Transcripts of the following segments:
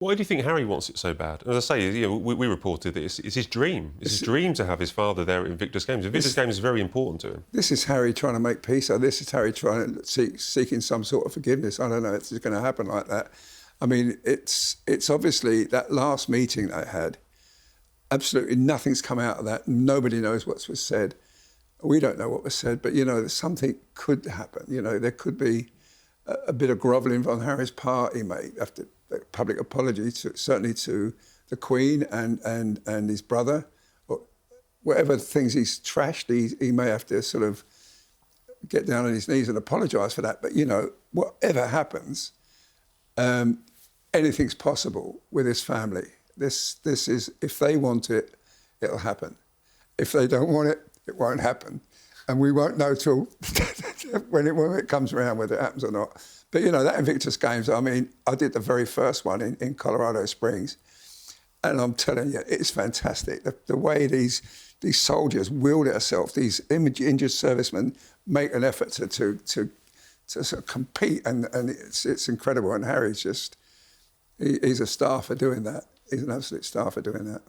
Why do you think Harry wants it so bad? As I say, we reported that it's his dream. It's his dream to have his father there at Invictus Games. Invictus Games is very important to him. This is Harry trying to make peace. Or this is Harry trying to seeking some sort of forgiveness. I don't know if it's going to happen like that. I mean, it's obviously that last meeting they had. Absolutely nothing's come out of that. Nobody knows what was said. We don't know what was said, but something could happen. There could be a bit of grovelling on Harry's part. He may have to. Public apology, certainly to the Queen and his brother, or whatever things he's trashed, he may have to sort of get down on his knees and apologise for that. But whatever happens, anything's possible with his family. This is, if they want it, it'll happen. If they don't want it, it won't happen, and we won't know till when it comes around whether it happens or not. But, that Invictus Games, I mean, I did the very first one in Colorado Springs, and I'm telling you, it's fantastic. The way these soldiers wield it themselves, these injured servicemen make an effort to sort of compete, and it's incredible. And Harry's just, he's a star for doing that. He's an absolute star for doing that.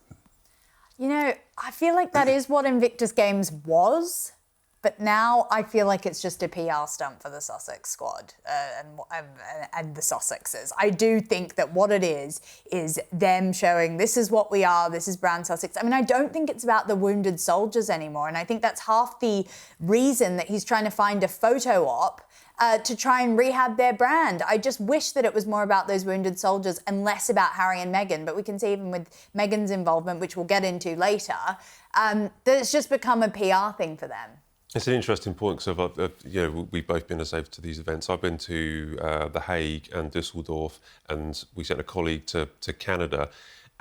I feel like that is what Invictus Games was. But now I feel like it's just a PR stunt for the Sussex squad and the Sussexes. I do think that what it is them showing this is what we are, this is Brand Sussex. I mean, I don't think it's about the wounded soldiers anymore. And I think that's half the reason that he's trying to find a photo op to try and rehab their brand. I just wish that it was more about those wounded soldiers and less about Harry and Meghan. But we can see even with Meghan's involvement, which we'll get into later, that it's just become a PR thing for them. It's an interesting point because we've both been over to these events. I've been to The Hague and Dusseldorf, and we sent a colleague to Canada,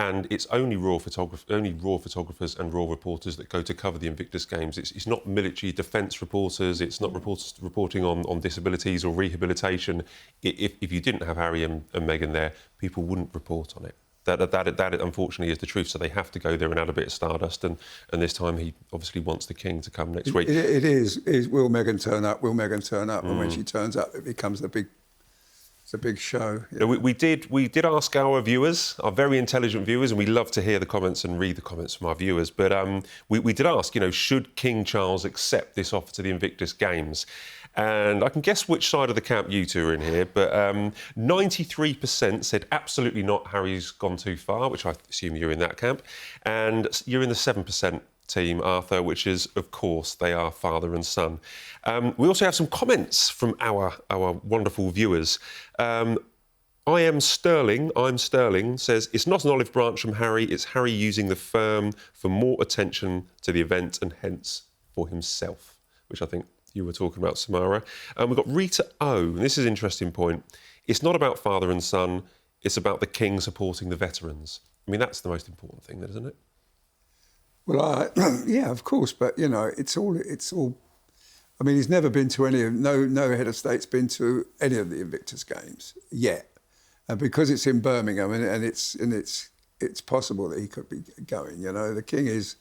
and it's only raw photographers and raw reporters that go to cover the Invictus Games. It's not military defence reporters. It's not reporters reporting on disabilities or rehabilitation. If you didn't have Harry and Meghan there, people wouldn't report on it. That unfortunately is the truth. So they have to go there and add a bit of stardust. And this time he obviously wants the King to come next week. It is. Will Meghan turn up? Will Meghan turn up? And when she turns up, it becomes it's a big show. Yeah. We did ask our viewers, our very intelligent viewers, and we love to hear the comments and read the comments from our viewers. But we did ask, should King Charles accept this offer to the Invictus Games? And I can guess which side of the camp you two are in here, but 93% said absolutely not, Harry's gone too far, which I assume you're in that camp. And you're in the 7% team, Arthur, which is, of course, they are father and son. We also have some comments from our wonderful viewers. I'm Sterling says, it's not an olive branch from Harry, it's Harry using the firm for more attention to the event and hence for himself, which I think you were talking about, Samara. We've got Rita O, and this is an interesting point. It's not about father and son, it's about the King supporting the veterans. I mean, that's the most important thing, isn't it? Well, yeah, of course, but, it's all... I mean, he's never been to no head of state's been to any of the Invictus Games yet. And because it's in Birmingham and it's possible that he could be going, the King is...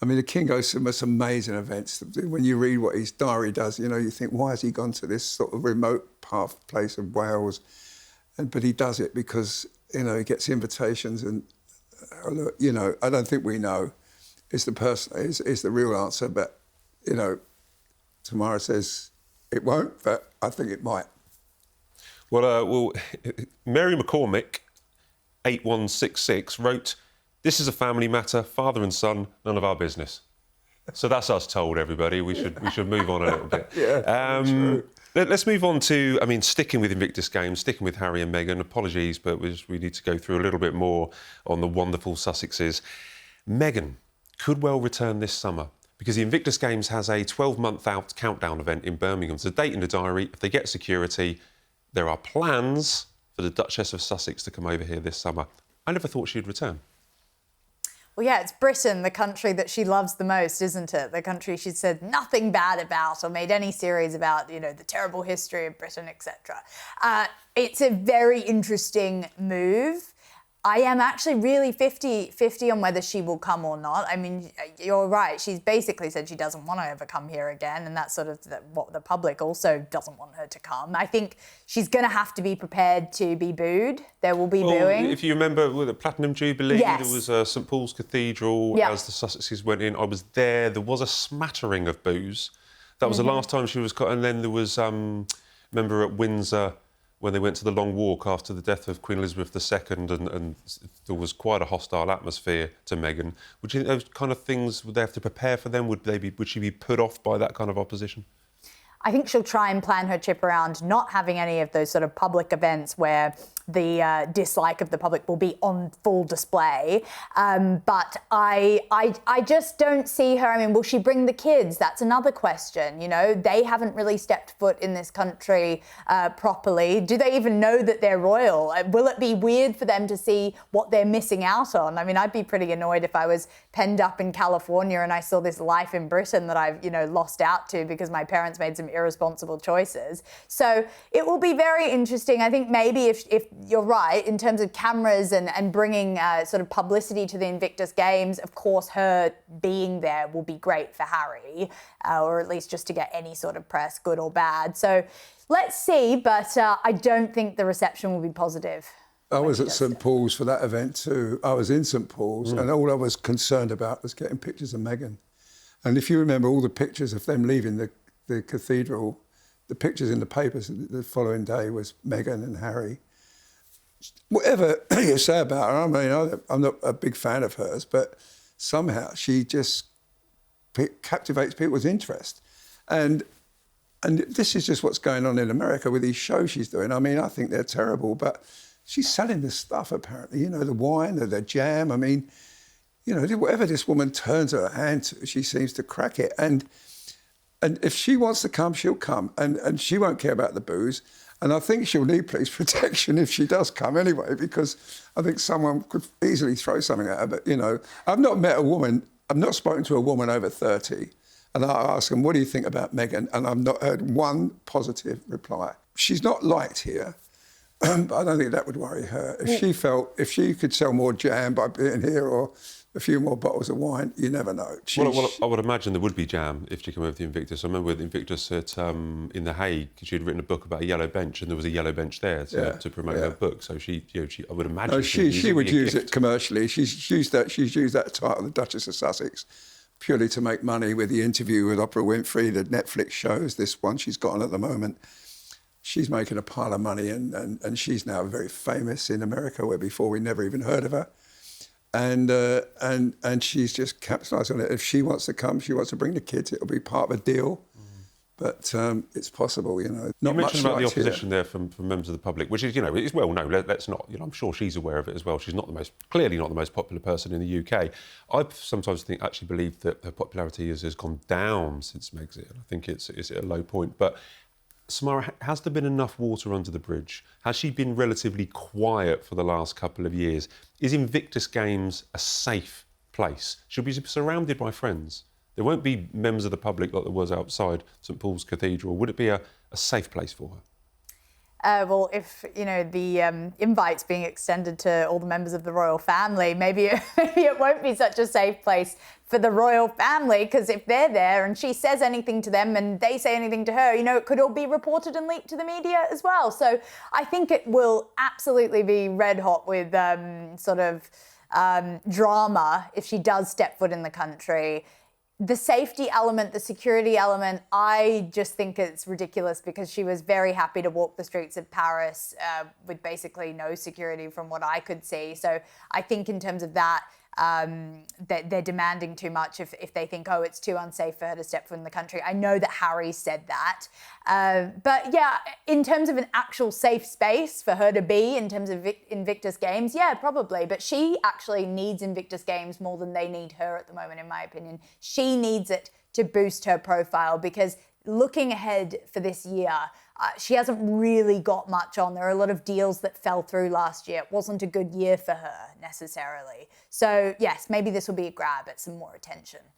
I mean, the King goes to the most amazing events. When you read what his diary does, you think, why has he gone to this sort of remote place of Wales? But he does it because, he gets invitations and, I don't think we know is the real answer. But, Tamara says it won't, but I think it might. Well, Mary McCormick, 8166, wrote... This is a family matter, father and son, none of our business. So that's us told, everybody. We should move on a little bit. Yeah, let's move on to, sticking with Invictus Games, sticking with Harry and Meghan. Apologies, but we need to go through a little bit more on the wonderful Sussexes. Meghan could well return this summer because the Invictus Games has a 12-month out countdown event in Birmingham. It's a date in the diary. If they get security, there are plans for the Duchess of Sussex to come over here this summer. I never thought she'd return. Well, yeah, it's Britain, the country that she loves the most, isn't it? The country she said nothing bad about or made any series about, the terrible history of Britain, etc. It's a very interesting move. I am actually really 50-50 on whether she will come or not. I mean, you're right. She's basically said she doesn't want to ever come here again, and that's sort of what the public also doesn't want her to come. I think she's going to have to be prepared to be booed. There will be booing. If you remember with the Platinum Jubilee, Yes. there was St Paul's Cathedral Yep. as the Sussexes went in. I was there. There was a smattering of boos. That was the last time she was caught. And then there was, remember at Windsor, when they went to the Long Walk after the death of Queen Elizabeth II, and there was quite a hostile atmosphere to Meghan. Would you think those kind of things, would they have to prepare for them? Would she be put off by that kind of opposition? I think she'll try and plan her trip around not having any of those sort of public events where the dislike of the public will be on full display. But I just don't see her. I mean, will she bring the kids? That's another question. You know, they haven't really stepped foot in this country properly. Do they even know that they're royal? Will it be weird for them to see what they're missing out on? I mean, I'd be pretty annoyed if I was penned up in California and I saw this life in Britain that I've, lost out to because my parents made some irresponsible choices. So it will be very interesting. I think maybe if you're right, in terms of cameras and bringing sort of publicity to the Invictus Games, of course, her being there will be great for Harry, or at least just to get any sort of press, good or bad. So let's see, but I don't think the reception will be positive. I was at St Paul's for that event too. I was in St Paul's and all I was concerned about was getting pictures of Meghan. And if you remember all the pictures of them leaving the cathedral, the pictures in the papers the following day was Meghan and Harry. Whatever you say about her, I mean, I'm not a big fan of hers, but somehow she just captivates people's interest. And this is just what's going on in America with these shows she's doing. I mean, I think they're terrible, but she's selling this stuff apparently, the wine, the jam. I mean, whatever this woman turns her hand to, she seems to crack it. And if she wants to come, she'll come. And she won't care about the booze. And I think she'll need police protection if she does come anyway, because I think someone could easily throw something at her. But, I've not met a woman, I've not spoken to a woman over 30. And I ask them, what do you think about Meghan? And I've not heard one positive reply. She's not liked here, but I don't think that would worry her. If she could sell more jam by being here or a few more bottles of wine, you never know. Well, I would imagine there would be jam if she came over the Invictus. I remember with Invictus in The Hague, she had written a book about a yellow bench, and there was a yellow bench there to promote her book. So she I would imagine she would use it commercially. She's used that title, the Duchess of Sussex, purely to make money with the interview with Oprah Winfrey, the Netflix shows. This one she's got on at the moment. She's making a pile of money, and she's now very famous in America, where before we never even heard of her. And she's just capitalised on it. If she wants to come, she wants to bring the kids, it'll be part of a deal. But it's possible, Not not you much mentioned about the liked here. opposition there from members of the public, which is, it's well known. Let's not, I'm sure she's aware of it as well. She's clearly not the most popular person in the UK. I sometimes actually believe that her popularity has gone down since Megxit. I think it's at a low point. But Samara, has there been enough water under the bridge? Has she been relatively quiet for the last couple of years? Is Invictus Games a safe place? She'll be surrounded by friends. There won't be members of the public like there was outside St Paul's Cathedral. Would it be a safe place for her? Well, if, the invite's being extended to all the members of the royal family, maybe it won't be such a safe place for the royal family, because if they're there and she says anything to them and they say anything to her, it could all be reported and leaked to the media as well. So I think it will absolutely be red hot with drama if she does step foot in the country. The safety element, the security element, I just think it's ridiculous, because she was very happy to walk the streets of Paris with basically no security from what I could see. So I think in terms of that, they're demanding too much if they think, it's too unsafe for her to step foot in the country. I know that Harry said that. But yeah, in terms of an actual safe space for her to be, in terms of Invictus Games, yeah, probably. But she actually needs Invictus Games more than they need her at the moment, in my opinion. She needs it to boost her profile, because looking ahead for this year, she hasn't really got much on. There are a lot of deals that fell through last year. It wasn't a good year for her necessarily. So yes, maybe this will be a grab at some more attention.